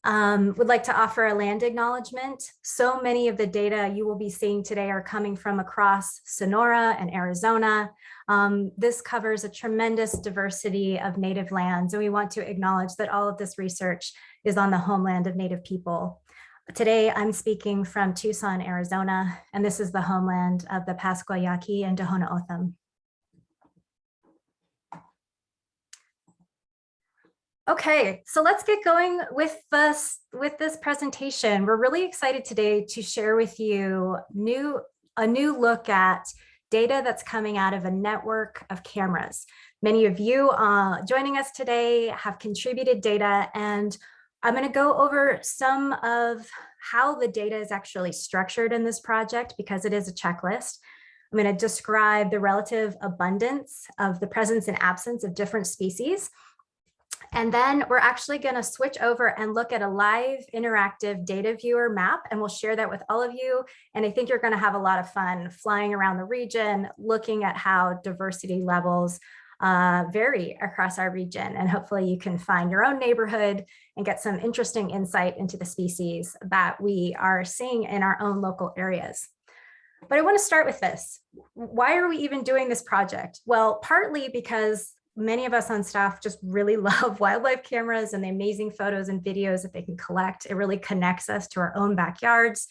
Would like to offer a land acknowledgement. So many of the data you will be seeing today are coming from across Sonora and Arizona. This covers a tremendous diversity of native lands, and we want to acknowledge that all of this research is on the homeland of Native people. Today, I'm speaking from Tucson, Arizona, and this is the homeland of the Pascua Yaqui and Tohono O'odham. Okay, so let's get going with this presentation. We're really excited today to share with you a new look at data that's coming out of a network of cameras. Many of you joining us today have contributed data, and I'm going to go over some of how the data is actually structured in this project because it is a checklist. I'm going to describe the relative abundance of the presence and absence of different species. And then we're actually going to switch over and look at a live interactive data viewer map, and we'll share that with all of you. And I think you're going to have a lot of fun flying around the region, looking at how diversity levels vary across our region. And hopefully you can find your own neighborhood and get some interesting insight into the species that we are seeing in our own local areas. But I want to start with this. Why are we even doing this project? Well, partly because many of us on staff just really love wildlife cameras and the amazing photos and videos that they can collect. It really connects us to our own backyards.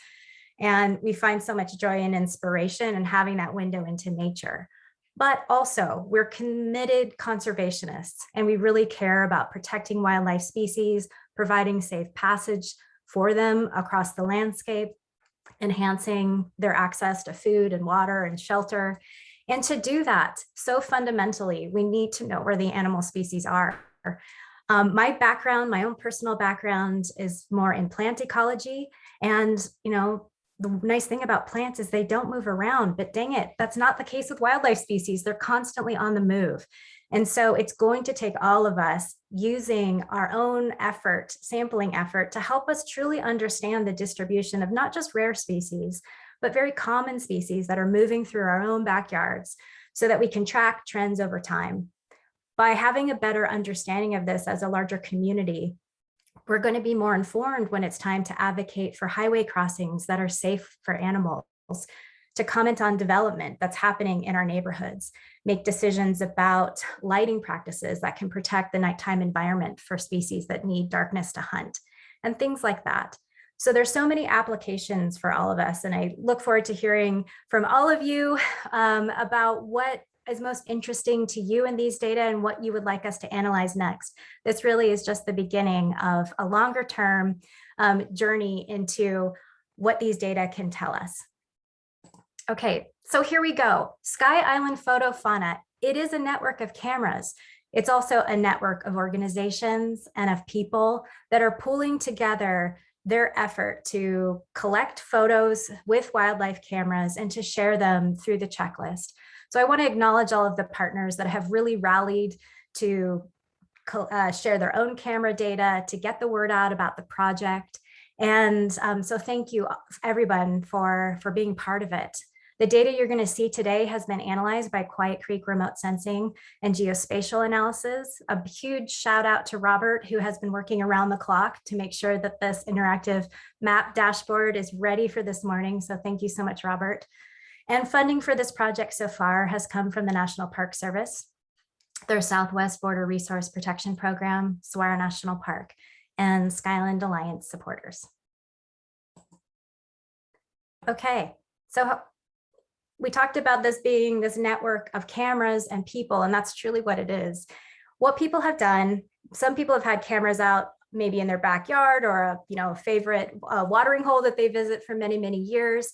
And we find so much joy and inspiration in having that window into nature. But also, we're committed conservationists, and we really care about protecting wildlife species, providing safe passage for them across the landscape, enhancing their access to food and water and shelter. And to do that, so fundamentally, we need to know where the animal species are. My background, my own personal background, is more in plant ecology. And, the nice thing about plants is they don't move around, but dang it, that's not the case with wildlife species. They're constantly on the move. And so it's going to take all of us using our own effort, sampling effort, to help us truly understand the distribution of not just rare species, but very common species that are moving through our own backyards so that we can track trends over time. By having a better understanding of this as a larger community, we're going to be more informed when it's time to advocate for highway crossings that are safe for animals, to comment on development that's happening in our neighborhoods, make decisions about lighting practices that can protect the nighttime environment for species that need darkness to hunt, and things like that. So there's so many applications for all of us, and I look forward to hearing from all of you about what is most interesting to you in these data and what you would like us to analyze next. This really is just the beginning of a longer term journey into what these data can tell us. Okay, so here we go. Sky Island FotoFauna. It is a network of cameras. It's also a network of organizations and of people that are pulling together their effort to collect photos with wildlife cameras and to share them through the checklist. So I want to acknowledge all of the partners that have really rallied to share their own camera data, to get the word out about the project. And so thank you everyone for being part of it. The data you're going to see today has been analyzed by Quiet Creek Remote Sensing and Geospatial Analysis. A huge shout out to Robert, who has been working around the clock to make sure that this interactive map dashboard is ready for this morning. So thank you so much, Robert. And funding for this project so far has come from the National Park Service, their Southwest Border Resource Protection Program, Saguaro National Park, and Skyland Alliance supporters. Okay, so we talked about this being this network of cameras and people, and that's truly what it is. What people have done, some people have had cameras out maybe in their backyard or a favorite watering hole that they visit for many, many years.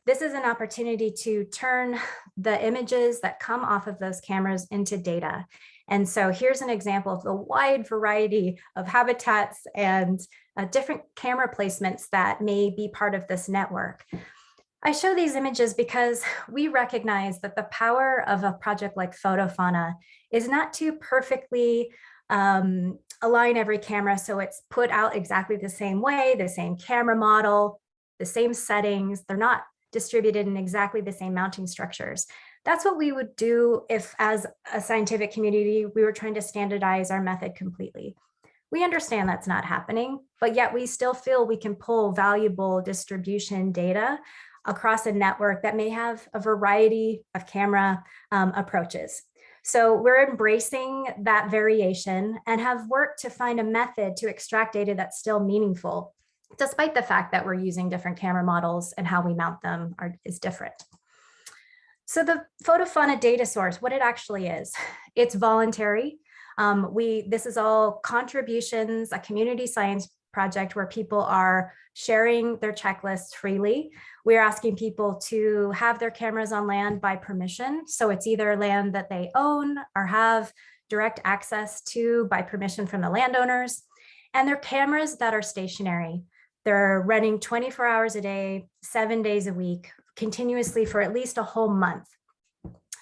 This is an opportunity to turn the images that come off of those cameras into data. And so here's an example of the wide variety of habitats and different camera placements that may be part of this network. I show these images because we recognize that the power of a project like FotoFauna is not to perfectly align every camera so it's put out exactly the same way, the same camera model, the same settings. They're not distributed in exactly the same mounting structures. That's what we would do if, as a scientific community, we were trying to standardize our method completely. We understand that's not happening, but yet we still feel we can pull valuable distribution data across a network that may have a variety of camera approaches. So we're embracing that variation and have worked to find a method to extract data that's still meaningful, despite the fact that we're using different camera models and how we mount them is different. So the FotoFauna data source, what it actually is, it's voluntary. This is all contributions, a community science project where people are sharing their checklists freely. We're asking people to have their cameras on land by permission. So it's either land that they own or have direct access to by permission from the landowners. And they're cameras that are stationary. They're running 24 hours a day, 7 days a week, continuously for at least a whole month.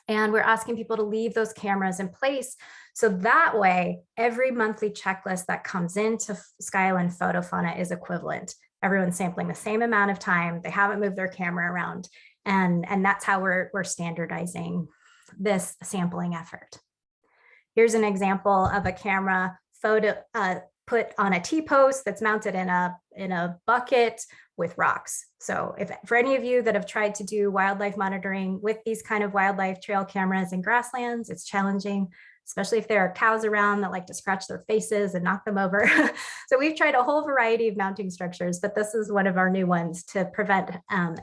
And we're asking people to leave those cameras in place. So that way, every monthly checklist that comes into Sky Island FotoFauna is equivalent. Everyone's sampling the same amount of time. They haven't moved their camera around. And that's how we're standardizing this sampling effort. Here's an example of a camera photo put on a T-post that's mounted in a bucket with rocks. So for any of you that have tried to do wildlife monitoring with these kind of wildlife trail cameras in grasslands, it's challenging, especially if there are cows around that like to scratch their faces and knock them over. So we've tried a whole variety of mounting structures, but this is one of our new ones to prevent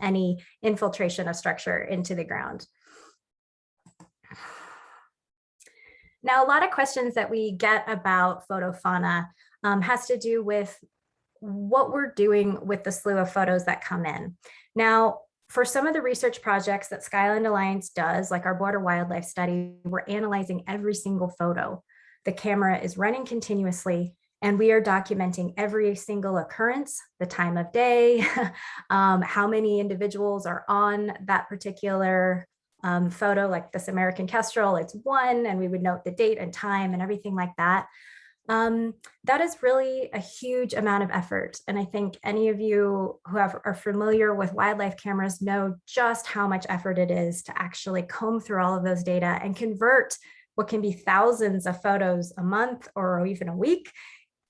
any infiltration of structure into the ground. Now, a lot of questions that we get about FotoFauna has to do with what we're doing with the slew of photos that come in. Now, for some of the research projects that Sky Island Alliance does, like our border wildlife study, we're analyzing every single photo. The camera is running continuously, and we are documenting every single occurrence, the time of day, how many individuals are on that particular photo, like this American kestrel, it's one, and we would note the date and time and everything like that. That is really a huge amount of effort. And I think any of you who are familiar with wildlife cameras know just how much effort it is to actually comb through all of those data and convert what can be thousands of photos a month or even a week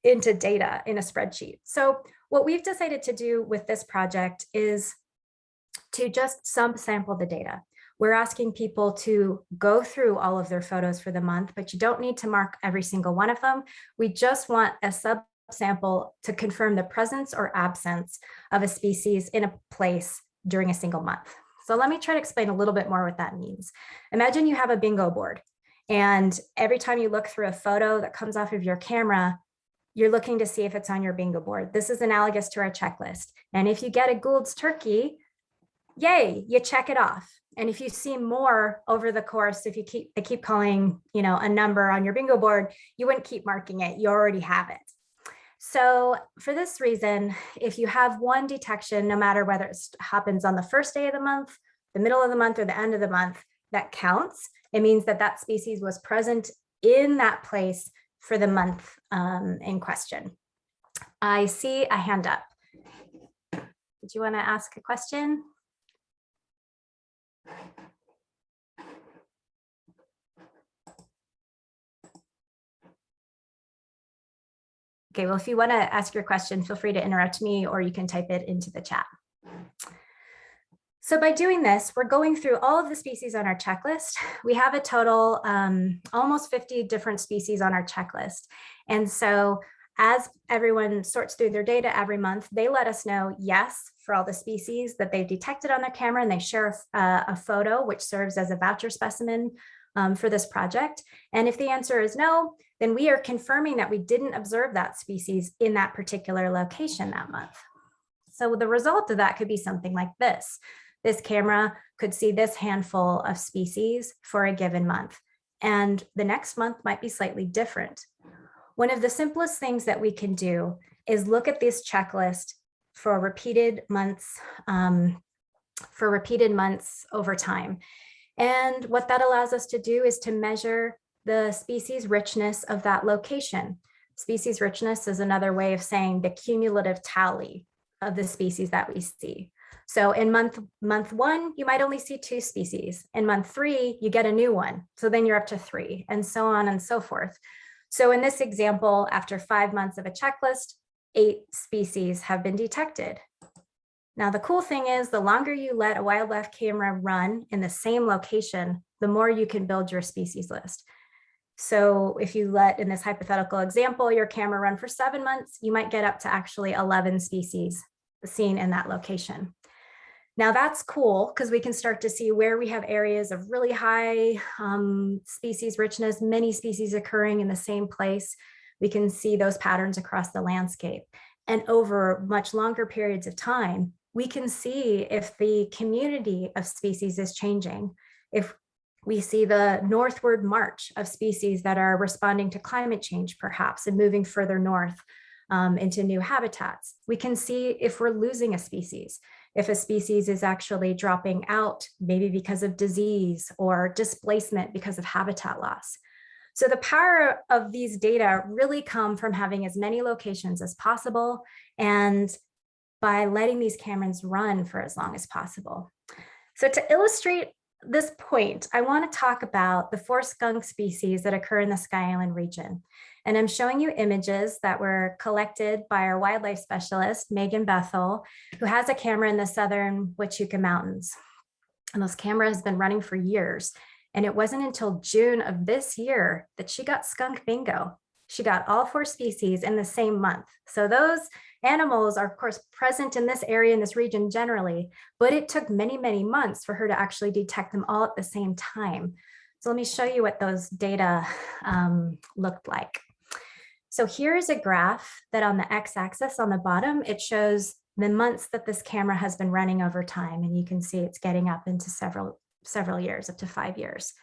into data in a spreadsheet. So what we've decided to do with this project is to just sample the data. We're asking people to go through all of their photos for the month, but you don't need to mark every single one of them. We just want a subsample to confirm the presence or absence of a species in a place during a single month. So let me try to explain a little bit more what that means. Imagine you have a bingo board, and every time you look through a photo that comes off of your camera, you're looking to see if it's on your bingo board. This is analogous to our checklist. And if you get a Gould's turkey, yay, you check it off. And if you see more over the course, if they keep calling, a number on your bingo board, you wouldn't keep marking it. You already have it. So for this reason, if you have one detection, no matter whether it happens on the first day of the month, the middle of the month, or the end of the month, that counts. It means that that species was present in that place for the month in question. I see a hand up. Did you want to ask a question? Okay, well, if you want to ask your question, feel free to interrupt me, or you can type it into the chat. So by doing this, we're going through all of the species on our checklist. We have a total almost 50 different species on our checklist. And so as everyone sorts through their data every month, they let us know yes for all the species that they've detected on their camera, and they share a photo, which serves as a voucher specimen for this project. And if the answer is no, then we are confirming that we didn't observe that species in that particular location that month. So the result of that could be something like this. This camera could see this handful of species for a given month, and the next month might be slightly different. One of the simplest things that we can do is look at this checklist for repeated months over time. And what that allows us to do is to measure the species richness of that location. Species richness is another way of saying the cumulative tally of the species that we see. So in month one, you might only see 2 species. In month 3, you get a new one. So then you're up to 3, and so on and so forth. So in this example, after 5 months of a checklist, 8 species have been detected. Now, the cool thing is the longer you let a wildlife camera run in the same location, the more you can build your species list. So if you let, in this hypothetical example, your camera run for 7 months, you might get up to actually 11 species seen in that location. Now that's cool because we can start to see where we have areas of really high species richness, many species occurring in the same place. We can see those patterns across the landscape. And over much longer periods of time, we can see if the community of species is changing. If we see the northward march of species that are responding to climate change, perhaps, and moving further north into new habitats. We can see if we're losing a species, if a species is actually dropping out, maybe because of disease or displacement because of habitat loss. So the power of these data really come from having as many locations as possible and by letting these cameras run for as long as possible. So to illustrate this point, I want to talk about the 4 skunk species that occur in the Sky Island region. And I'm showing you images that were collected by our wildlife specialist, Megan Bethel, who has a camera in the southern Huachuca Mountains. And this camera has been running for years. And it wasn't until June of this year that she got skunk bingo. She got all 4 species in the same month. So those animals are, of course, present in this area, in this region generally, but it took many, many months for her to actually detect them all at the same time. So let me show you what those data looked like. So here's a graph that on the x-axis on the bottom, it shows the months that this camera has been running over time. And you can see it's getting up into several years, up to 5 years.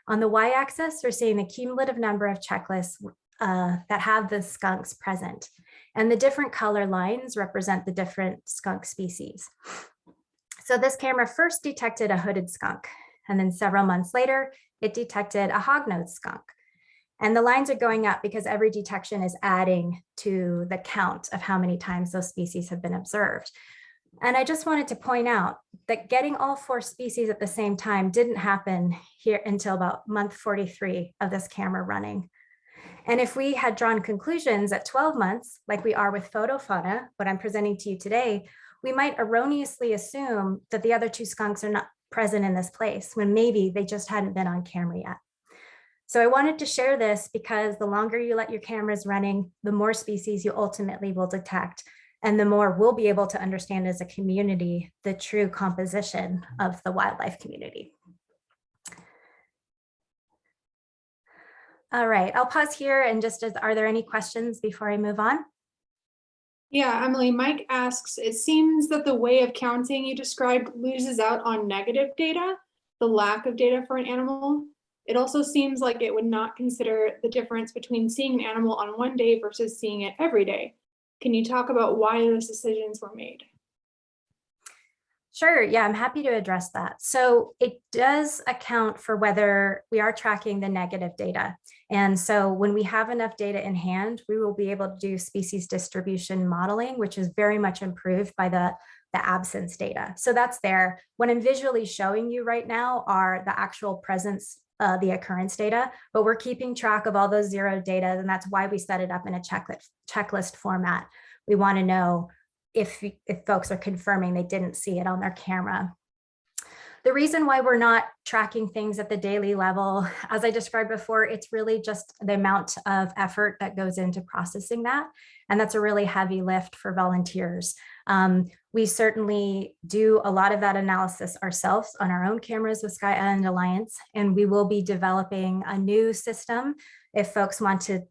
On the y-axis, we're seeing the cumulative number of checklists that have the skunks present. And the different color lines represent the different skunk species. So this camera first detected a hooded skunk, and then several months later, it detected a hog-nosed skunk. And the lines are going up because every detection is adding to the count of how many times those species have been observed. And I just wanted to point out that getting all 4 species at the same time didn't happen here until about month 43 of this camera running. And if we had drawn conclusions at 12 months, like we are with FotoFauna, what I'm presenting to you today, we might erroneously assume that the other 2 skunks are not present in this place when maybe they just hadn't been on camera yet. So I wanted to share this because the longer you let your cameras running, the more species you ultimately will detect, and the more we'll be able to understand as a community the true composition of the wildlife community. All right, I'll pause here and are there any questions before I move on? Yeah, Emily, Mike asks, it seems that the way of counting you described loses out on negative data, the lack of data for an animal. It also seems like it would not consider the difference between seeing an animal on one day versus seeing it every day. Can you talk about why those decisions were made? Sure, yeah, I'm happy to address that. So it does account for whether we are tracking the negative data. And so when we have enough data in hand, we will be able to do species distribution modeling, which is very much improved by the absence data. So that's there. What I'm visually showing you right now are the actual presence, the occurrence data, but we're keeping track of all those 0 data, and that's why we set it up in a checklist format. We want to know if folks are confirming they didn't see it on their camera. The reason why we're not tracking things at the daily level, as I described before, it's really just the amount of effort that goes into processing that. And that's a really heavy lift for volunteers. We certainly do a lot of that analysis ourselves on our own cameras with Sky Island Alliance, and we will be developing a new system if folks want to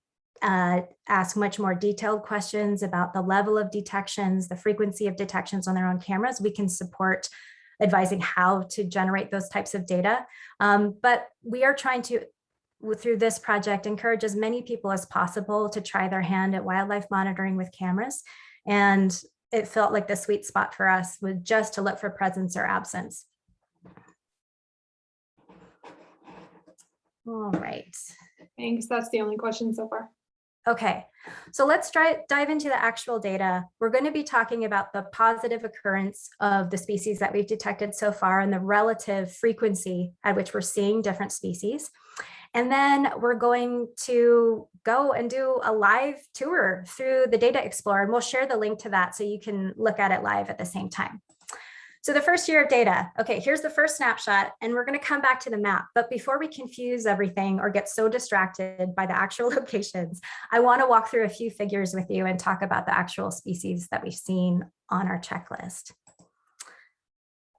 ask much more detailed questions about the level of detections, the frequency of detections on their own cameras. We can support advising how to generate those types of data. But we are trying to, through this project, encourage as many people as possible to try their hand at wildlife monitoring with cameras. And it felt like the sweet spot for us was just to look for presence or absence. All right. Thanks, that's the only question so far. Okay, so let's dive into the actual data. We're going to be talking about the positive occurrence of the species that we've detected so far and the relative frequency at which we're seeing different species. And then we're going to go and do a live tour through the Data Explorer, and we'll share the link to that so you can look at it live at the same time. So the first year of data, okay, here's the first snapshot, and we're going to come back to the map. But before we confuse everything or get so distracted by the actual locations, I want to walk through a few figures with you and talk about the actual species that we've seen on our checklist.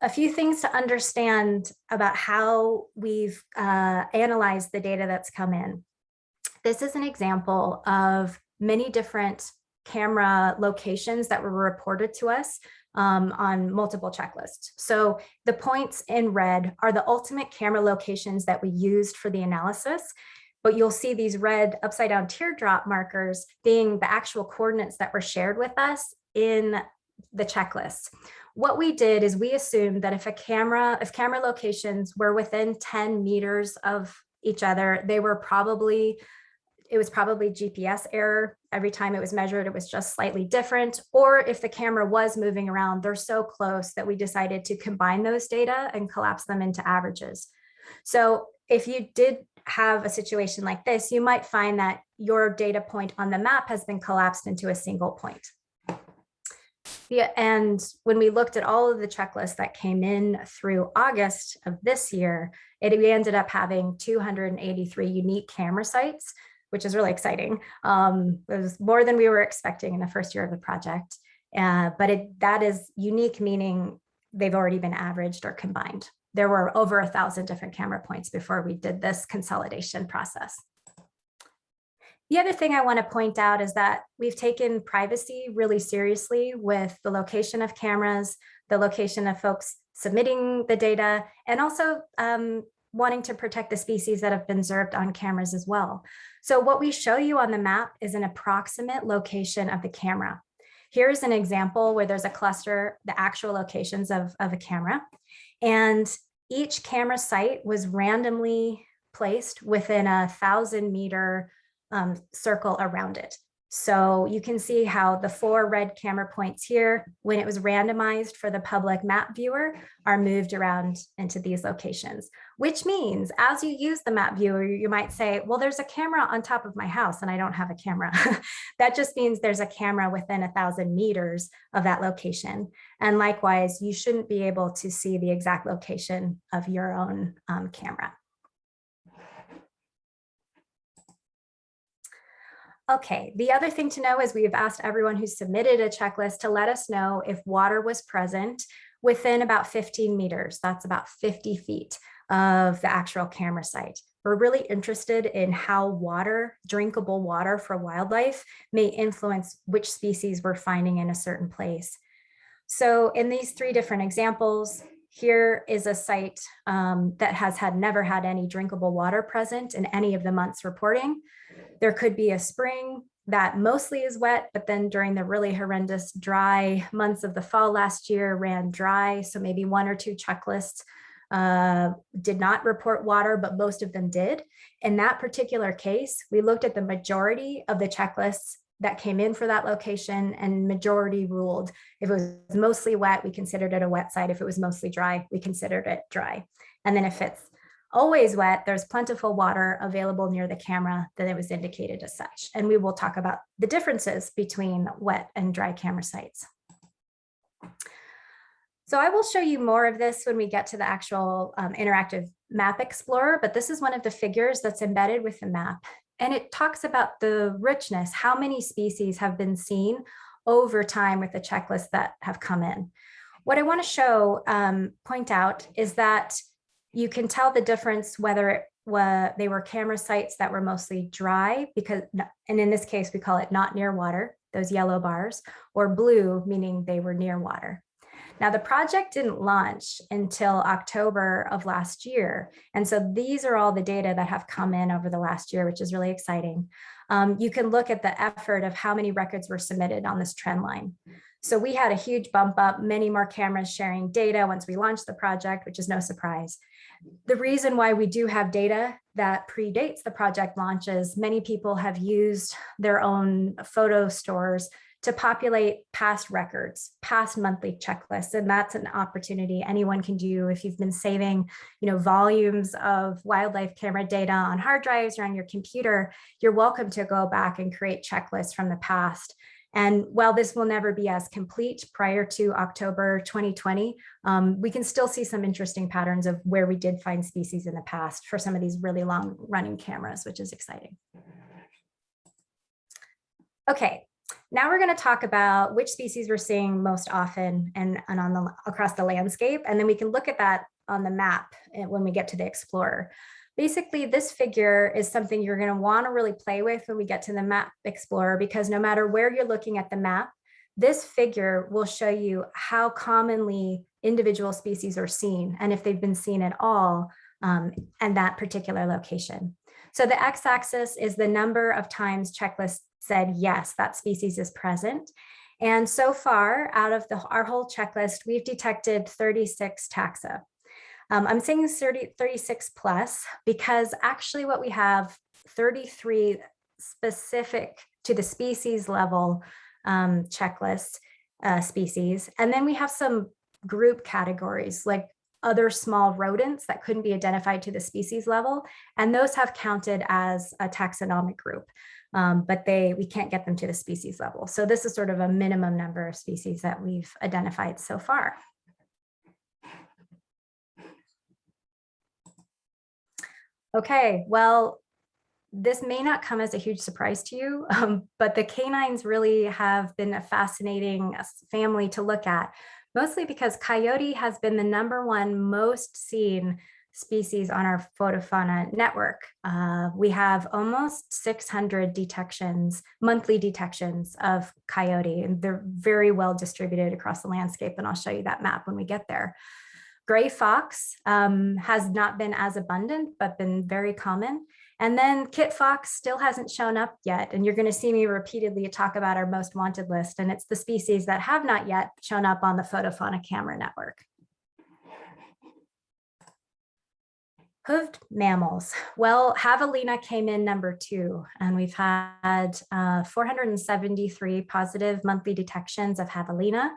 A few things to understand about how we've analyzed the data that's come in. This is an example of many different camera locations that were reported to us on multiple checklists. So the points in red are the ultimate camera locations that we used for the analysis, but you'll see these red upside down teardrop markers being the actual coordinates that were shared with us in the checklist. What we did is we assumed that if camera locations were within 10 meters of each other, it was probably GPS error. Every time it was measured, it was just slightly different. Or if the camera was moving around, they're so close that we decided to combine those data and collapse them into averages. So if you did have a situation like this, you might find that your data point on the map has been collapsed into a single point. Yeah, and when we looked at all of the checklists that came in through August of this year, we ended up having 283 unique camera sites, which is really exciting. It was more than we were expecting in the first year of the project. But that is unique, meaning they've already been averaged or combined. There were over 1,000 different camera points before we did this consolidation process. The other thing I want to point out is that we've taken privacy really seriously with the location of cameras, the location of folks submitting the data, and also wanting to protect the species that have been observed on cameras as well. So what we show you on the map is an approximate location of the camera. Here's an example where there's a cluster, the actual locations of a camera, and each camera site was randomly placed within a 1,000-meter circle around it. So you can see how the 4 red camera points here, when it was randomized for the public map viewer, are moved around into these locations, which means as you use the map viewer, you might say, well, there's a camera on top of my house and I don't have a camera. That just means there's a camera within 1,000 meters of that location. And likewise, you shouldn't be able to see the exact location of your own camera. Okay, the other thing to know is we've asked everyone who submitted a checklist to let us know if water was present within about 15 meters. That's about 50 feet of the actual camera site. We're really interested in how water, drinkable water for wildlife, may influence which species we're finding in a certain place. So in these 3 different examples, here is a site that has never had any drinkable water present in any of the months reporting. There could be a spring that mostly is wet, but then during the really horrendous dry months of the fall last year ran dry. So maybe 1 or 2 checklists did not report water, but most of them did. In that particular case, we looked at the majority of the checklists that came in for that location, and majority ruled. If it was mostly wet, we considered it a wet site. If it was mostly dry, we considered it dry. And then if it's always wet, there's plentiful water available near the camera, then it was indicated as such. And we will talk about the differences between wet and dry camera sites. So I will show you more of this when we get to the actual interactive map explorer, but this is one of the figures that's embedded with the map. And it talks about the richness, how many species have been seen over time with the checklists that have come in. What I want to point out is that you can tell the difference whether they were camera sites that were mostly dry, and in this case, we call it not near water, those yellow bars, or blue, meaning they were near water. Now, the project didn't launch until October of last year. And so these are all the data that have come in over the last year, which is really exciting. You can look at the effort of how many records were submitted on this trend line. So we had a huge bump up, many more cameras sharing data once we launched the project, which is no surprise. The reason why we do have data that predates the project launch is many people have used their own photo stores to populate past records, past monthly checklists. And that's an opportunity anyone can do if you've been saving, volumes of wildlife camera data on hard drives or on your computer. You're welcome to go back and create checklists from the past. And while this will never be as complete prior to October 2020, we can still see some interesting patterns of where we did find species in the past for some of these really long running cameras, which is exciting. Okay, now we're going to talk about which species we're seeing most often and across the landscape. And then we can look at that on the map when we get to the Explorer. Basically, this figure is something you're going to want to really play with when we get to the Map Explorer, because no matter where you're looking at the map, this figure will show you how commonly individual species are seen and if they've been seen at all in that particular location. So the x-axis is the number of times checklists said, yes, that species is present. And so far, out of our whole checklist, we've detected 36 taxa. I'm saying 36 plus because actually what we have 33 specific to the species level checklist species. And then we have some group categories like other small rodents that couldn't be identified to the species level. And those have counted as a taxonomic group, but we can't get them to the species level. So this is sort of a minimum number of species that we've identified so far. Okay, well, this may not come as a huge surprise to you, but the canines really have been a fascinating family to look at, mostly because coyote has been the #1 most seen species on our FotoFauna network. We have almost 600 detections, monthly detections of coyote, and they're very well distributed across the landscape, and I'll show you that map when we get there. Gray fox has not been as abundant, but been very common. And then kit fox still hasn't shown up yet. And you're going to see me repeatedly talk about our most wanted list. And it's the species that have not yet shown up on the FotoFauna camera network. Hoofed mammals. Well, javelina came in #2, and we've had 473 positive monthly detections of javelina.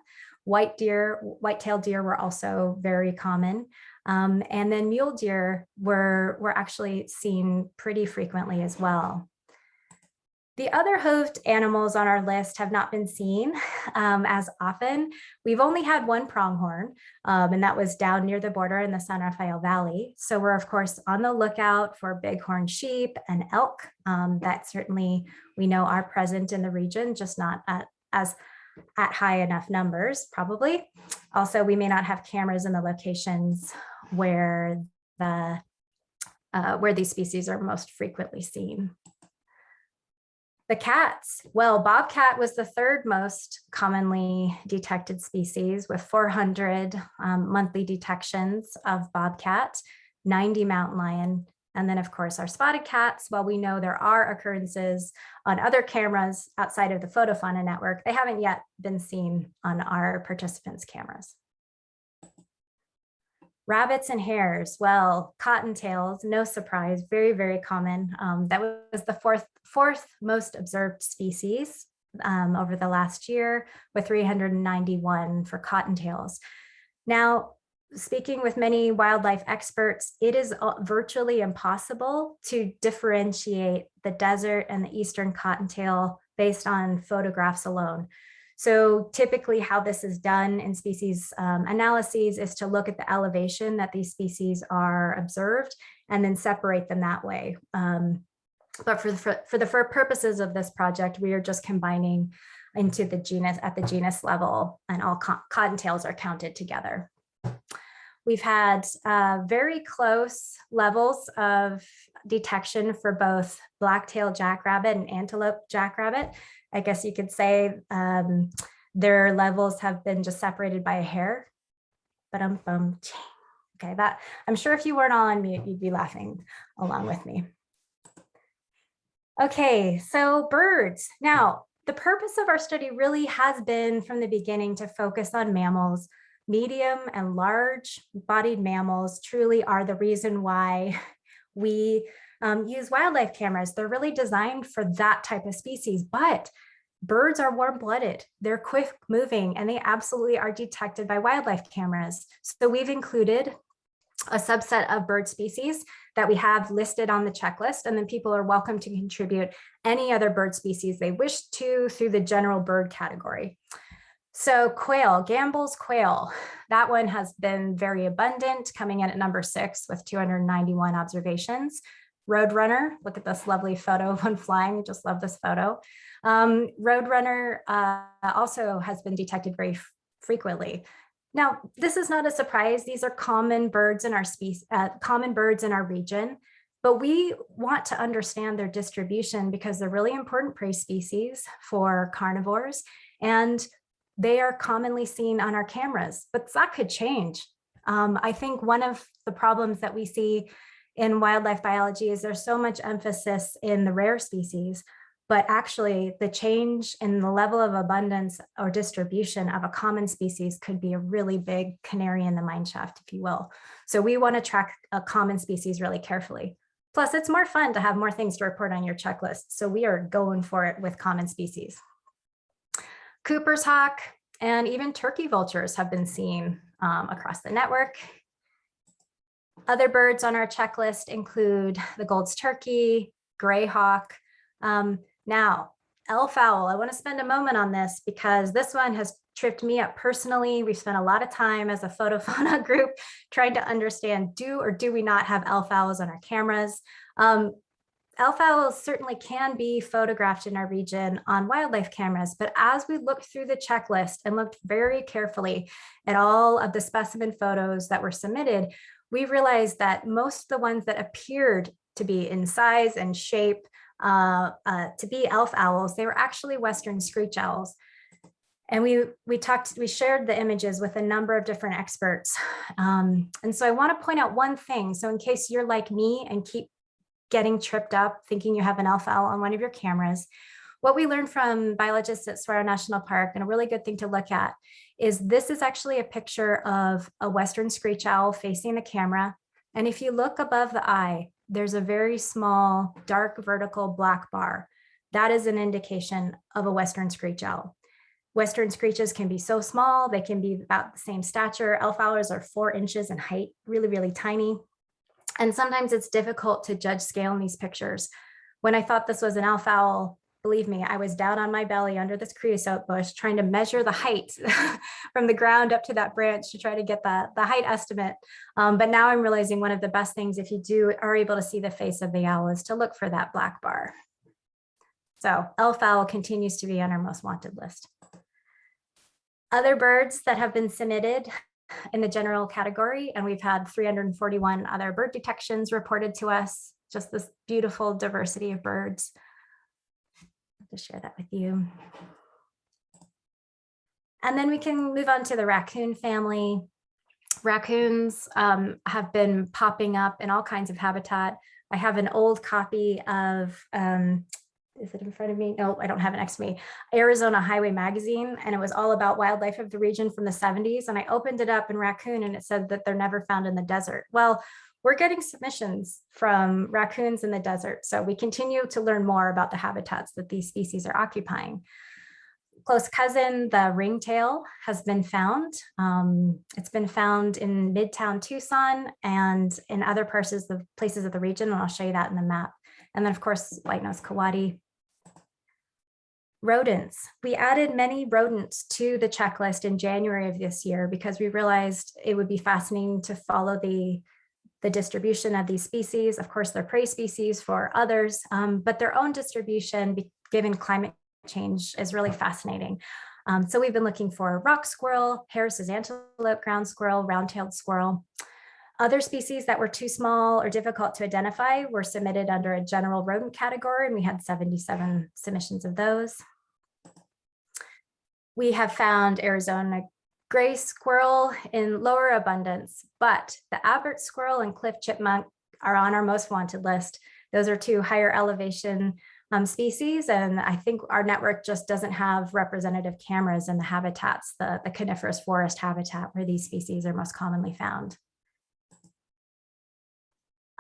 White-tailed deer were also very common. And then mule deer were actually seen pretty frequently as well. The other hoofed animals on our list have not been seen as often. We've only had one pronghorn, and that was down near the border in the San Rafael Valley. So we're, of course, on the lookout for bighorn sheep and elk that certainly we know are present in the region, just not at high enough numbers, probably. Also, we may not have cameras in the locations where these species are most frequently seen. The cats. Well, bobcat was the 3rd most commonly detected species with 400 monthly detections of bobcat, 90 mountain lion, and then, of course, our spotted cats. While we know there are occurrences on other cameras outside of the FotoFauna network, they haven't yet been seen on our participants' cameras. Rabbits and hares. Well, cottontails, no surprise, very, very common. That was the fourth most observed species over the last year, with 391 for cottontails. Now, speaking with many wildlife experts, it is virtually impossible to differentiate the desert and the eastern cottontail based on photographs alone. So typically how this is done in species analyses is to look at the elevation that these species are observed and then separate them that way. But for the purposes of this project, we are just combining into the genus at the genus level, and all cottontails are counted together. We've had very close levels of detection for both black-tailed jackrabbit and antelope jackrabbit. I guess you could say their levels have been just separated by a hair. But okay, that I'm sure if you weren't all on mute, you'd be laughing along with me. Okay, so birds. Now, the purpose of our study really has been from the beginning to focus on mammals. Medium and large bodied mammals truly are the reason why we use wildlife cameras. They're really designed for that type of species, but Birds are warm-blooded, they're quick moving, and they absolutely are detected by wildlife cameras. So we've included a subset of bird species that we have listed on the checklist, and then people are welcome to contribute any other bird species they wish to through the general bird category. So quail, Gambel's quail, that one has been very abundant, coming in at number 6 with 291 observations. Roadrunner, look at this lovely photo of one flying, just love this photo. Roadrunner also has been detected very frequently. Now, this is not a surprise. These are common birds in our species, common birds in our region, but we want to understand their distribution because they're really important prey species for carnivores, and they are commonly seen on our cameras, but that could change. I think one of the problems that we see in wildlife biology is there's so much emphasis in the rare species, but actually the change in the level of abundance or distribution of a common species could be a really big canary in the mine shaft, if you will. So we want to track a common species really carefully. Plus, it's more fun to have more things to report on your checklist. So we are going for it with common species. Cooper's hawk and even turkey vultures have been seen across the network. Other birds on our checklist include the Gold's turkey, gray hawk. Now, elf owl, I want to spend a moment on this because this one has tripped me up personally. We've spent a lot of time as a FotoFauna group trying to understand, do or do we not have elf owls on our cameras? Elf owls certainly can be photographed in our region on wildlife cameras, but as we looked through the checklist and looked very carefully at all of the specimen photos that were submitted, we realized that most of the ones that appeared to be in size and shape to be elf owls, they were actually Western screech owls. And we shared the images with a number of different experts. And so I want to point out one thing. So in case you're like me and keep getting tripped up thinking you have an elf owl on one of your cameras, what we learned from biologists at Saguaro National Park, and a really good thing to look at, is this is actually a picture of a Western screech owl facing the camera. And if you look above the eye, there's a very small, dark, vertical black bar. That is an indication of a Western screech owl. Western screeches can be so small, they can be about the same stature. Elf owls are 4 inches in height, really, really tiny. And sometimes it's difficult to judge scale in these pictures. When I thought this was an elf owl, believe me, I was down on my belly under this creosote bush trying to measure the height from the ground up to that branch to try to get the height estimate. But now I'm realizing one of the best things if you are able to see the face of the owl is to look for that black bar. So elf owl continues to be on our most wanted list. Other birds that have been submitted in the general category, and we've had 341 other bird detections reported to us, just this beautiful diversity of birds. To share that with you. And then we can move on to the raccoon family. Raccoons have been popping up in all kinds of habitat. I have an old copy of, is it in front of me? No, I don't have it next to me. Arizona Highway Magazine, and it was all about wildlife of the region from the 70s. And I opened it up in raccoon and it said that they're never found in the desert. Well, we're getting submissions from raccoons in the desert. So we continue to learn more about the habitats that these species are occupying. Close cousin, the ringtail, has been found. It's been found in Midtown Tucson and in other places of the region, and I'll show you that in the map. And then of course, white-nosed coati. Rodents. We added many rodents to the checklist in January of this year because we realized it would be fascinating to follow the distribution of these species. Of course, they're prey species for others, but their own distribution, given climate change, is really fascinating. So we've been looking for rock squirrel, Harris's antelope, ground squirrel, round-tailed squirrel. Other species that were too small or difficult to identify were submitted under a general rodent category, and we had 77 submissions of those. We have found Arizona gray squirrel in lower abundance, but the Albert squirrel and cliff chipmunk are on our most wanted list. Those are 2 higher elevation species, and I think our network just doesn't have representative cameras in the habitats, the coniferous forest habitat where these species are most commonly found.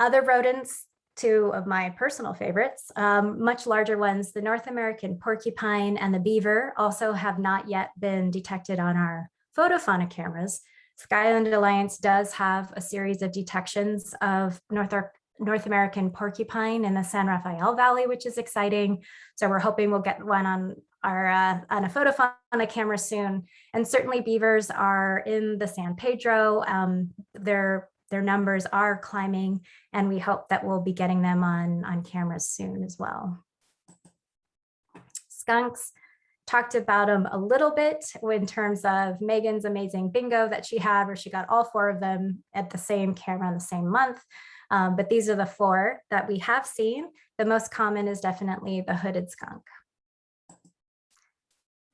Other rodents two of my personal favorites, much larger ones. The North American porcupine and the beaver also have not yet been detected on our FotoFauna cameras. Sky Island Alliance does have a series of detections of North American porcupine in the San Rafael Valley, which is exciting. So we're hoping we'll get one on on a FotoFauna camera soon. And certainly beavers are in the San Pedro. Their numbers are climbing, and we hope that we'll be getting them on cameras soon as well. Skunks, talked about them a little bit in terms of Megan's amazing bingo that she had, where she got all 4 of them at the same camera in the same month. But these are the 4 that we have seen. The most common is definitely the hooded skunk.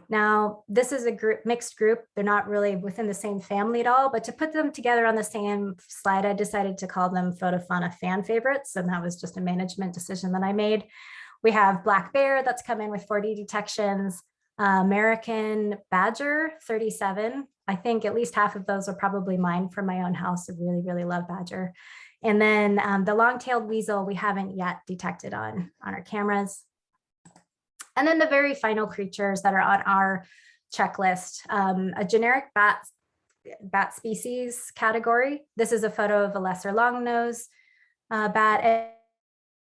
Now, this is a mixed group. They're not really within the same family at all, but to put them together on the same slide, I decided to call them FotoFauna fan favorites. And that was just a management decision that I made. We have black bear that's come in with 40 detections, American badger, 37. I think at least half of those are probably mine from my own house. I really, really love badger. And then the long-tailed weasel, we haven't yet detected on our cameras. And then the very final creatures that are on our checklist, a generic bat species category. This is a photo of a lesser longnose bat.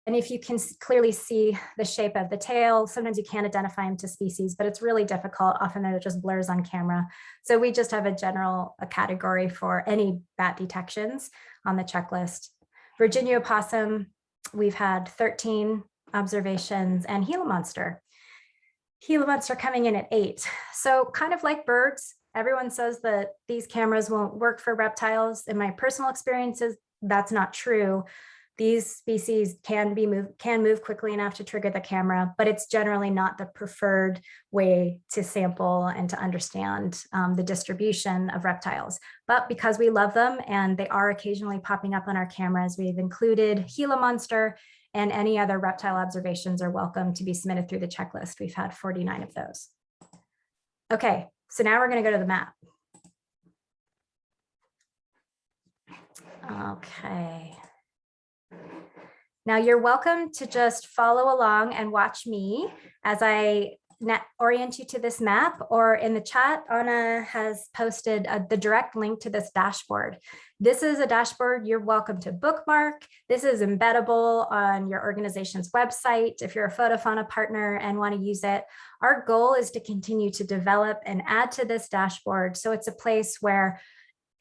And if you can clearly see the shape of the tail, sometimes you can't identify them to species, but it's really difficult. Often it just blurs on camera. So we just have a category for any bat detections on the checklist. Virginia opossum, we've had 13 observations, and Gila monster. Gila monster coming in at 8. So kind of like birds, everyone says that these cameras won't work for reptiles. In my personal experiences, that's not true. These species can move quickly enough to trigger the camera, but it's generally not the preferred way to sample and to understand the distribution of reptiles. But because we love them and they are occasionally popping up on our cameras, we've included Gila monster, and any other reptile observations are welcome to be submitted through the checklist. We've had 49 of those. Okay, so now we're going to go to the map. Okay. Now you're welcome to just follow along and watch me as I orient you to this map, or in the chat, Anna has posted the direct link to this dashboard. This is a dashboard you're welcome to bookmark. This is embeddable on your organization's website if you're a FotoFauna partner and want to use it. Our goal is to continue to develop and add to this dashboard, so it's a place where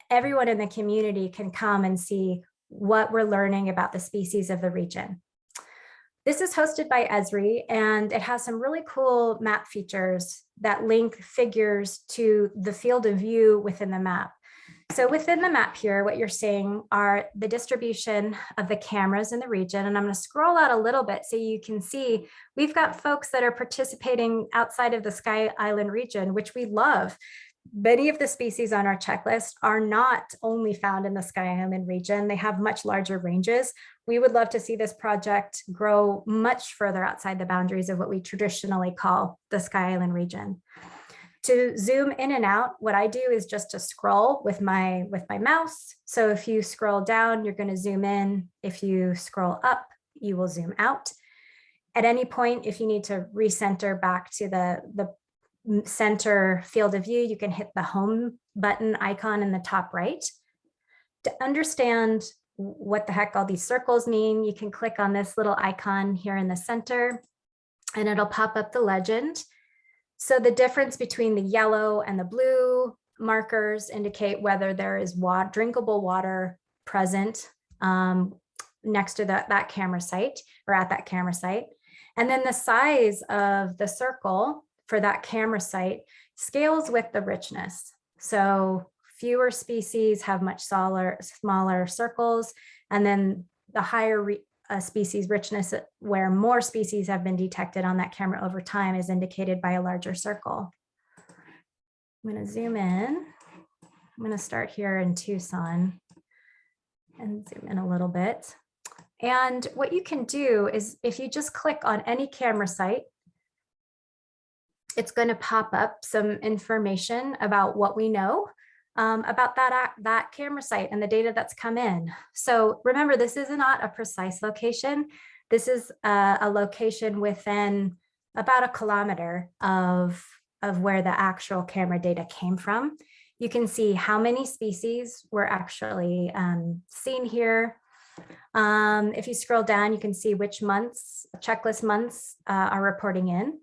everyone in the community can come and see what we're learning about the species of the region. This is hosted by Esri, and it has some really cool map features that link figures to the field of view within the map. So within the map here, what you're seeing are the distribution of the cameras in the region. And I'm going to scroll out a little bit so you can see we've got folks that are participating outside of the Sky Island region, which we love. Many of the species on our checklist are not only found in the Sky Island region, they have much larger ranges. We would love to see this project grow much further outside the boundaries of what we traditionally call the Sky Island region. To zoom in and out, what I do is just to scroll with my mouse. So if you scroll down, you're going to zoom in. If you scroll up, you will zoom out. At any point, if you need to recenter back to the center field of view, you can hit the home button icon in the top right. To understand what the heck all these circles mean, you can click on this little icon here in the center, and it'll pop up the legend. So the difference between the yellow and the blue markers indicate whether there is drinkable water present next to that camera site, or at that camera site. And then the size of the circle for that camera site scales with the richness. So fewer species have much smaller circles, and then the higher species richness, where more species have been detected on that camera over time, is indicated by a larger circle. I'm going to zoom in. I'm going to start here in Tucson and zoom in a little bit. And what you can do is, if you just click on any camera site, it's going to pop up some information about what we know about that camera site and the data that's come in. So remember, this is not a precise location. This is a location within about 1 kilometer of where the actual camera data came from. You can see how many species were actually seen here. If you scroll down, you can see which months, checklist months are reporting in.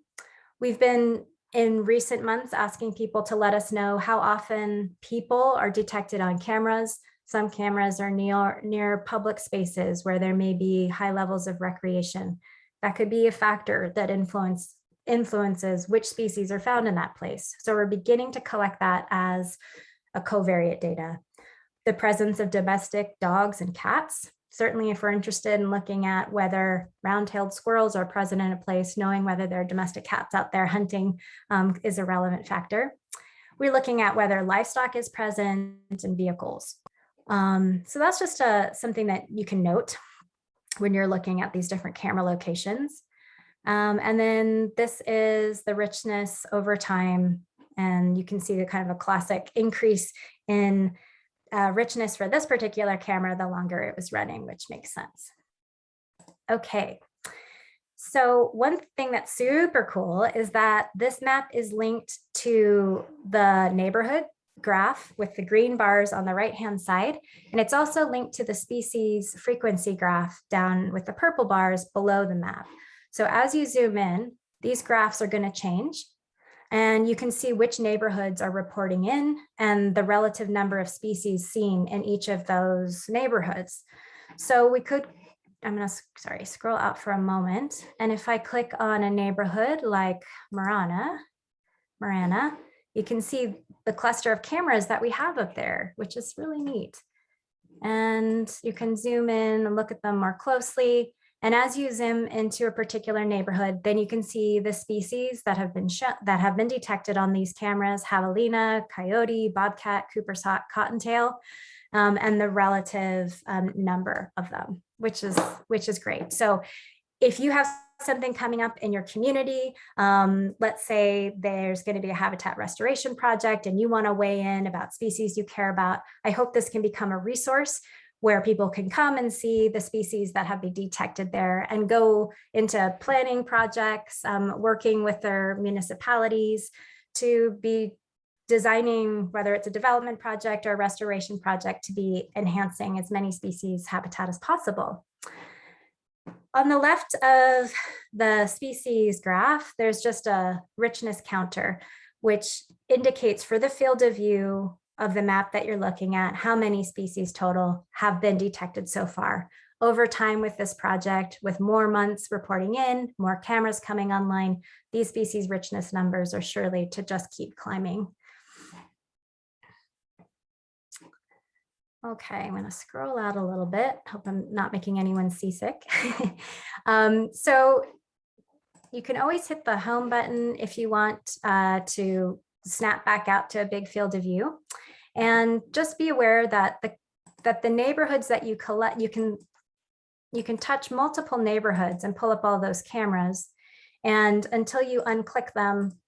We've been in recent months asking people to let us know how often people are detected on cameras. Some cameras are near public spaces where there may be high levels of recreation. That could be a factor that influences which species are found in that place. So we're beginning to collect that as a covariate data. The presence of domestic dogs and cats. Certainly, if we're interested in looking at whether round-tailed squirrels are present in a place, knowing whether there are domestic cats out there hunting is a relevant factor. We're looking at whether livestock is present in vehicles. So that's just something that you can note when you're looking at these different camera locations. And then this is the richness over time. And you can see the kind of a classic increase in richness for this particular camera the longer it was running, which makes sense. Okay, so one thing that's super cool is that this map is linked to the neighborhood graph with the green bars on the right-hand side. And it's also linked to the species frequency graph down with the purple bars below the map. So as you zoom in, these graphs are going to change. And you can see which neighborhoods are reporting in and the relative number of species seen in each of those neighborhoods. So we could, I'm going to, scroll out for a moment. And if I click on a neighborhood like Marana, you can see the cluster of cameras that we have up there, which is really neat. And you can zoom in and look at them more closely. And as you zoom into a particular neighborhood, then you can see the species that have been detected on these cameras: javelina, coyote, bobcat, Cooper's hawk, cottontail, and the relative number of them, which is great. So if you have something coming up in your community, let's say there's going to be a habitat restoration project and you want to weigh in about species you care about, I hope this can become a resource where people can come and see the species that have been detected there and go into planning projects, working with their municipalities to be designing, whether it's a development project or a restoration project, to be enhancing as many species habitat as possible. On the left of the species graph, there's just a richness counter, which indicates for the field of view of the map that you're looking at, how many species total have been detected so far. Over time with this project, with more months reporting in, more cameras coming online, these species richness numbers are surely to just keep climbing. Okay, I'm going to scroll out a little bit. Hope I'm not making anyone seasick. So you can always hit the home button if you want to snap back out to a big field of view. And just be aware that the neighborhoods that you collect, you can touch multiple neighborhoods and pull up all those cameras. And until you unclick them,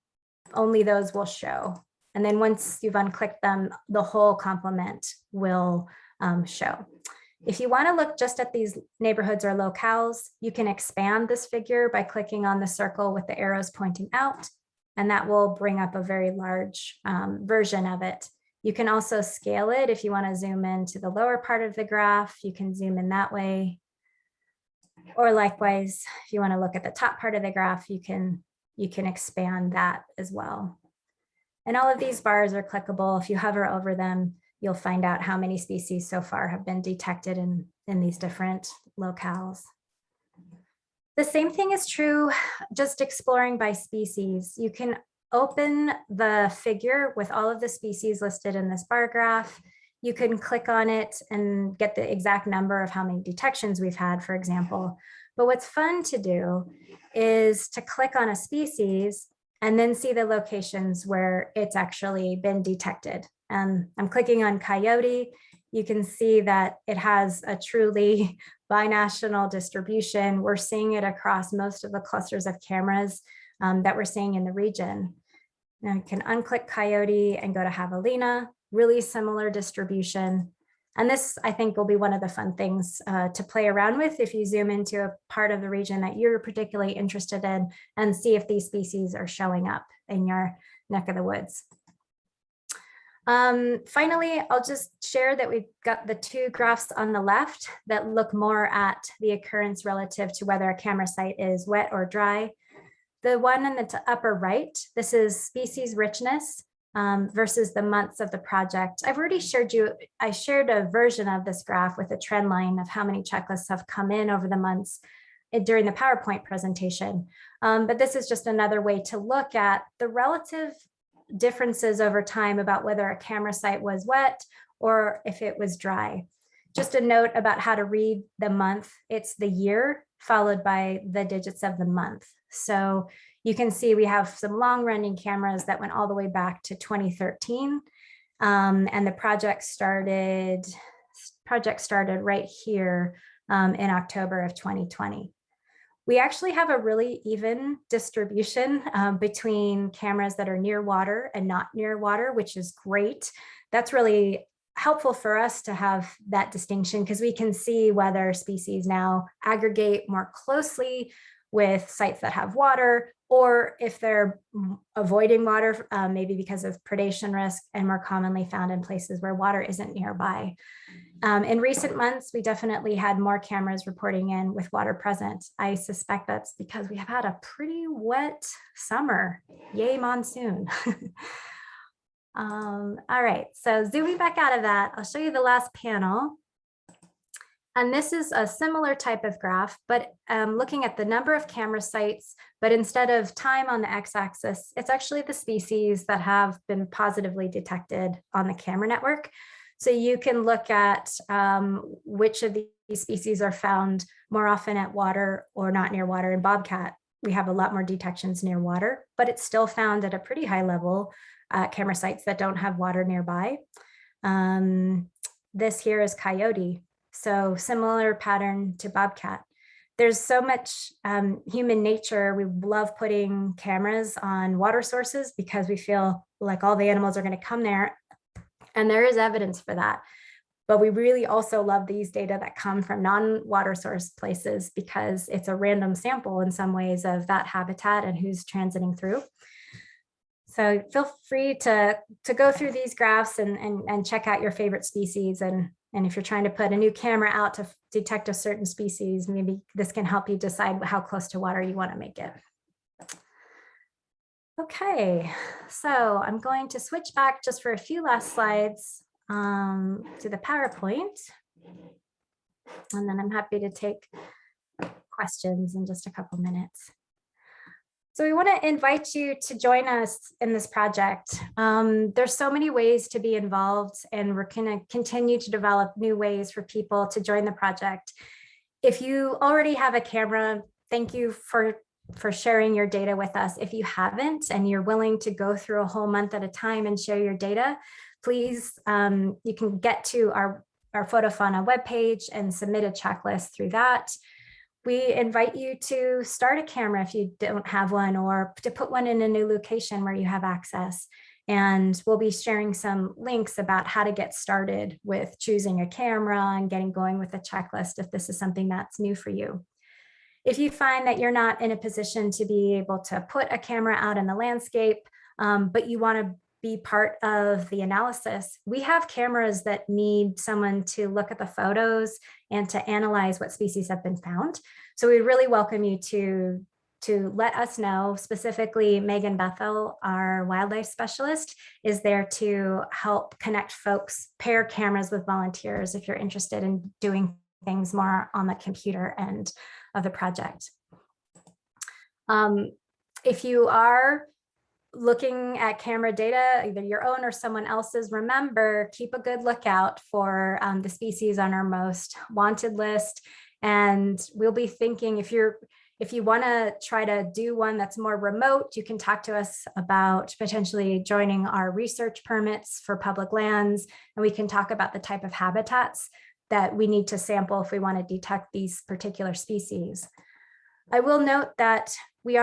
only those will show. And then once you've unclicked them, the whole complement will show. If you want to look just at these neighborhoods or locales, you can expand this figure by clicking on the circle with the arrows pointing out, and that will bring up a very large version of it. You can also scale it if you want to zoom into the lower part of the graph. You can zoom in that way. Or likewise, if you want to look at the top part of the graph, you can expand that as well. And all of these bars are clickable. If you hover over them, you'll find out how many species so far have been detected in these different locales. The same thing is true just exploring by species. You can open the figure with all of the species listed in this bar graph. You can click on it and get the exact number of how many detections we've had, for example. But what's fun to do is to click on a species and then see the locations where it's actually been detected. I'm clicking on coyote. You can see that it has a truly binational distribution. We're seeing it across most of the clusters of cameras that we're seeing in the region. Now I can unclick coyote and go to javelina. really similar distribution. And this, I think, will be one of the fun things to play around with if you zoom into a part of the region that you're particularly interested in and see if these species are showing up in your neck of the woods. Finally, I'll just share that we've got the two graphs on the left that look more at the occurrence relative to whether a camera site is wet or dry. The one in the upper right, this is species richness versus the months of the project. I've already I shared a version of this graph with a trend line of how many checklists have come in over the months during the PowerPoint presentation. But this is just another way to look at the relative differences over time about whether a camera site was wet or if it was dry. Just a note about how to read the month. It's the year followed by the digits of the month. So you can see we have some long running cameras that went all the way back to 2013. And the project started right here in October of 2020. We actually have a really even distribution between cameras that are near water and not near water, which is great. That's really helpful for us to have that distinction because we can see whether species now aggregate more closely with sites that have water, or if they're avoiding water, maybe because of predation risk and more commonly found in places where water isn't nearby. In recent months, we definitely had more cameras reporting in with water present. I suspect that's because we have had a pretty wet summer. Yay, monsoon. All right, so zooming back out of that, I'll show you the last panel. And this is a similar type of graph, but looking at the number of camera sites, but instead of time on the x-axis, it's actually the species that have been positively detected on the camera network. So you can look at which of these species are found more often at water or not near water. In bobcat, we have a lot more detections near water, but it's still found at a pretty high level at camera sites that don't have water nearby. This here is coyote. So similar pattern to bobcat. There's so much human nature. We love putting cameras on water sources because we feel like all the animals are going to come there. And there is evidence for that. But we really also love these data that come from non-water source places because it's a random sample in some ways of that habitat and who's transiting through. So feel free to go through these graphs and check out your favorite species. And if you're trying to put a new camera out to detect a certain species, maybe this can help you decide how close to water you want to make it. Okay, so I'm going to switch back just for a few last slides to the PowerPoint. And then I'm happy to take questions in just a couple minutes. So we want to invite you to join us in this project. There's so many ways to be involved, and we're going to continue to develop new ways for people to join the project. If you already have a camera, thank you for sharing your data with us. If you haven't and you're willing to go through a whole month at a time and share your data, please, you can get to our FotoFauna webpage and submit a checklist through that. We invite you to start a camera if you don't have one, or to put one in a new location where you have access. And we'll be sharing some links about how to get started with choosing a camera and getting going with a checklist if this is something that's new for you. If you find that you're not in a position to be able to put a camera out in the landscape, but you want to be part of the analysis, we have cameras that need someone to look at the photos and to analyze what species have been found. So we really welcome you to let us know. Specifically, Megan Bethel, our wildlife specialist, is there to help connect folks, pair cameras with volunteers if you're interested in doing things more on the computer end of the project. If you are looking at camera data, either your own or someone else's, remember, keep a good lookout for the species on our most wanted list. And we'll be thinking, if you want to try to do one that's more remote, you can talk to us about potentially joining our research permits for public lands, and we can talk about the type of habitats that we need to sample if we want to detect these particular species. I will note that we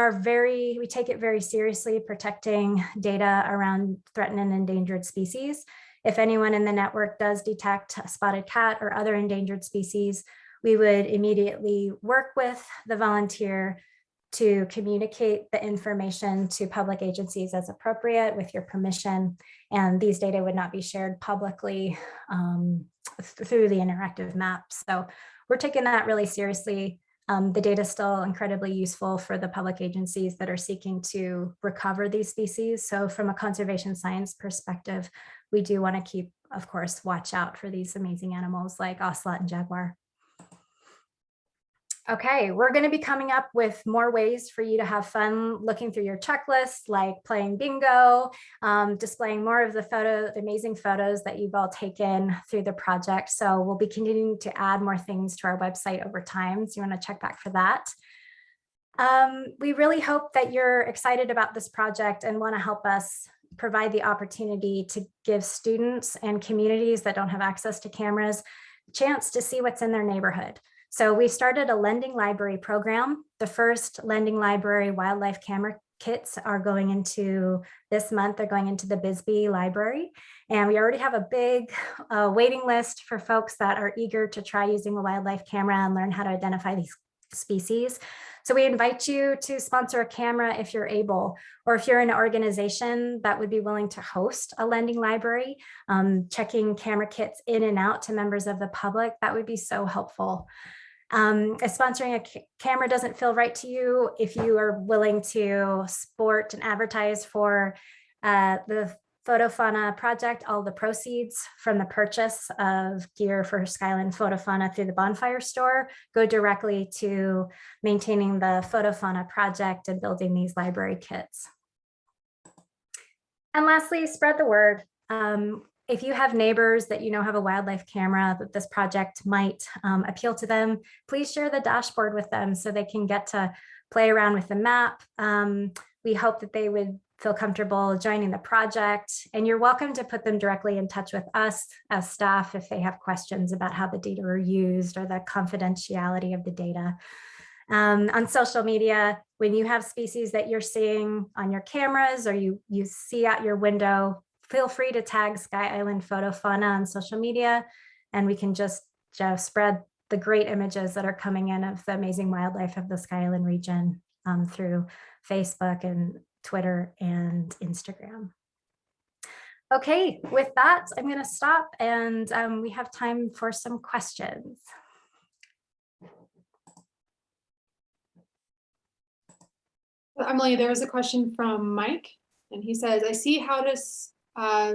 take it very seriously protecting data around threatened and endangered species. If anyone in the network does detect a spotted cat or other endangered species, we would immediately work with the volunteer to communicate the information to public agencies as appropriate with your permission. And these data would not be shared publicly through the interactive map. So we're taking that really seriously. The data is still incredibly useful for the public agencies that are seeking to recover these species. So from a conservation science perspective, we do want to keep, of course, watch out for these amazing animals like ocelot and jaguar. Okay, we're going to be coming up with more ways for you to have fun looking through your checklist, like playing bingo, displaying more of the amazing photos that you've all taken through the project. So we'll be continuing to add more things to our website over time. So you want to check back for that. We really hope that you're excited about this project and want to help us provide the opportunity to give students and communities that don't have access to cameras a chance to see what's in their neighborhood. So we started a lending library program. The first lending library wildlife camera kits are going into this month. They're going into the Bisbee Library. And we already have a big waiting list for folks that are eager to try using a wildlife camera and learn how to identify these species. So we invite you to sponsor a camera if you're able, or if you're an organization that would be willing to host a lending library, checking camera kits in and out to members of the public, that would be so helpful. If sponsoring a camera doesn't feel right to you, if you are willing to support and advertise for the FotoFauna project, all the proceeds from the purchase of gear for Sky Island FotoFauna through the bonfire store go directly to maintaining the FotoFauna project and building these library kits. And lastly, spread the word. If you have neighbors that you know have a wildlife camera that this project might appeal to them, please share the dashboard with them so they can get to play around with the map. We hope that they would feel comfortable joining the project, and you're welcome to put them directly in touch with us as staff if they have questions about how the data are used or the confidentiality of the data. On social media, when you have species that you're seeing on your cameras or you see out your window, feel free to tag Sky Island FotoFauna on social media, and we can just spread the great images that are coming in of the amazing wildlife of the Sky Island region through Facebook and Twitter and Instagram. Okay, with that, I'm going to stop, and we have time for some questions. Emily, there was a question from Mike, and he says, I see how to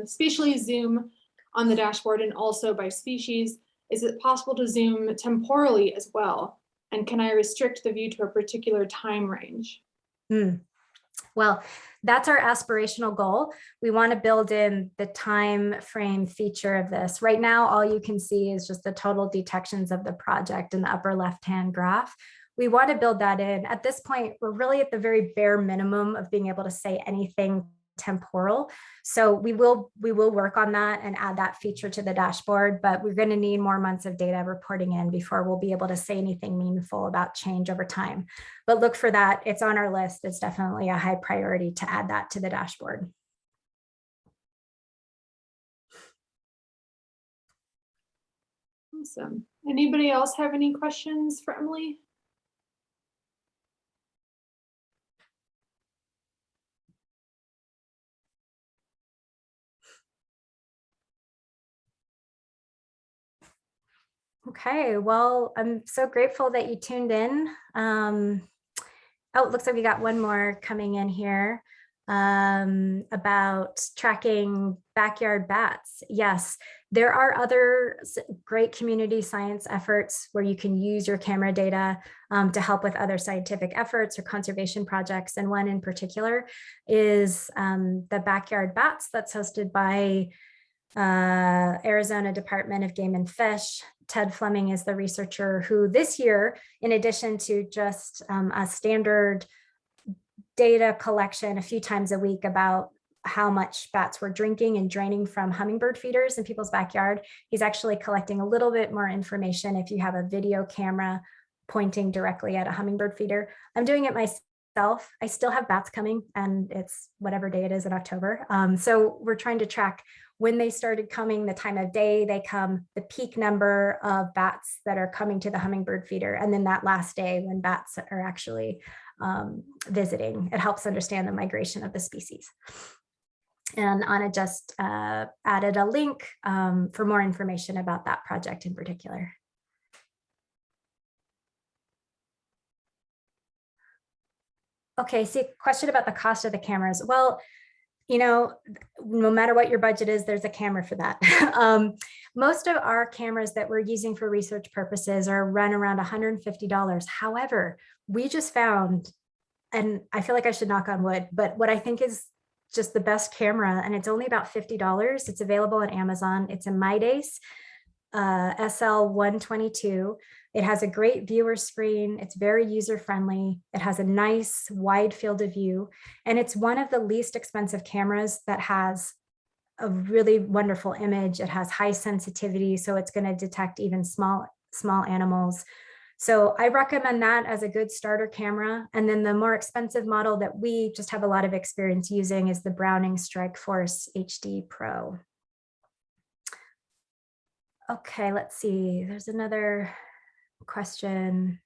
spatially zoom on the dashboard and also by species. Is it possible to zoom temporally as well? And can I restrict the view to a particular time range? Well, that's our aspirational goal. We want to build in the time frame feature of this. Right now, all you can see is just the total detections of the project in the upper left-hand graph. We want to build that in. At this point, we're really at the very bare minimum of being able to say anything temporal. So we will work on that and add that feature to the dashboard, but we're going to need more months of data reporting in before we'll be able to say anything meaningful about change over time. But look for that. It's on our list. It's definitely a high priority to add that to the dashboard. Awesome. Anybody else have any questions for Emily? Okay, well, I'm so grateful that you tuned in. Oh, it looks like we got one more coming in here about tracking backyard bats. Yes, there are other great community science efforts where you can use your camera data to help with other scientific efforts or conservation projects. And one in particular is the Backyard Bats that's hosted by Arizona Department of Game and Fish. Ted Fleming is the researcher who this year, in addition to just a standard data collection a few times a week about how much bats were drinking and draining from hummingbird feeders in people's backyard, he's actually collecting a little bit more information if you have a video camera pointing directly at a hummingbird feeder. I'm doing it myself myself, I still have bats coming, and it's whatever day it is in October. So we're trying to track when they started coming, the time of day they come, the peak number of bats that are coming to the hummingbird feeder, and then that last day when bats are actually visiting. It helps understand the migration of the species. And Anna just added a link for more information about that project in particular. Okay, see, question about the cost of the cameras. Well, you know, no matter what your budget is, there's a camera for that. Most of our cameras that we're using for research purposes are run around $150. However, we just found, and I feel like I should knock on wood, but what I think is just the best camera, and it's only about $50. It's available on Amazon. It's a MyDace SL122. It has a great viewer screen. It's very user-friendly. It has a nice wide field of view, and it's one of the least expensive cameras that has a really wonderful image. It has high sensitivity, so it's going to detect even small animals. So I recommend that as a good starter camera. And then the more expensive model that we just have a lot of experience using is the Browning Strikeforce HD Pro. Okay, let's see. There's another question.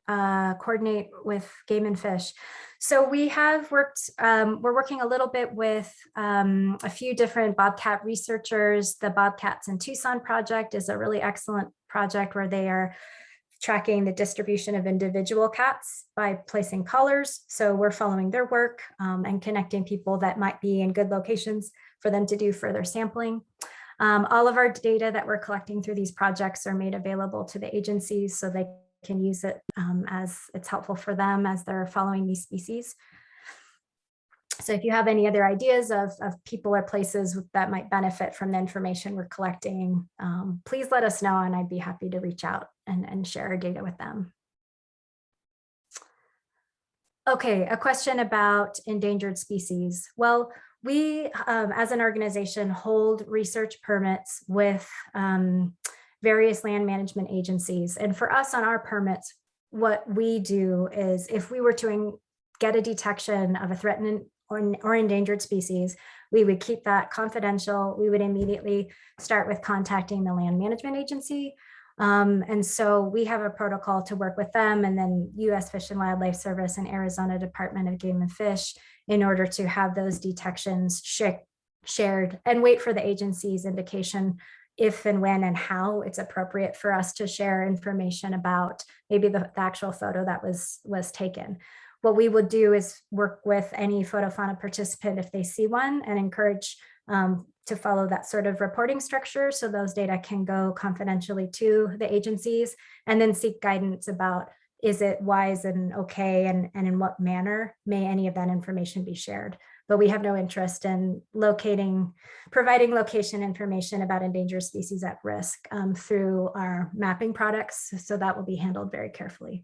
Coordinate with Game and Fish. So we have worked, we're working a little bit with a few different bobcat researchers. The Bobcats in Tucson project is a really excellent project where they are tracking the distribution of individual cats by placing collars. So we're following their work and connecting people that might be in good locations for them to do further sampling. All of our data that we're collecting through these projects are made available to the agencies so they can use it as it's helpful for them as they're following these species. So if you have any other ideas of people or places that might benefit from the information we're collecting, please let us know, and I'd be happy to reach out and share our data with them. Okay, a question about endangered species. Well, we, as an organization, hold research permits with various land management agencies. And for us on our permits, what we do is if we were to get a detection of a threatened or endangered species, we would keep that confidential. We would immediately start with contacting the land management agency. And so we have a protocol to work with them, and then U.S. Fish and Wildlife Service and Arizona Department of Game and Fish in order to have those detections shared and wait for the agency's indication if and when and how it's appropriate for us to share information about maybe the actual photo that was taken. What we would do is work with any FotoFauna participant if they see one and encourage to follow that sort of reporting structure so those data can go confidentially to the agencies, and then seek guidance about is it wise and okay, and in what manner may any of that information be shared. But we have no interest in providing location information about endangered species at risk through our mapping products. So that will be handled very carefully.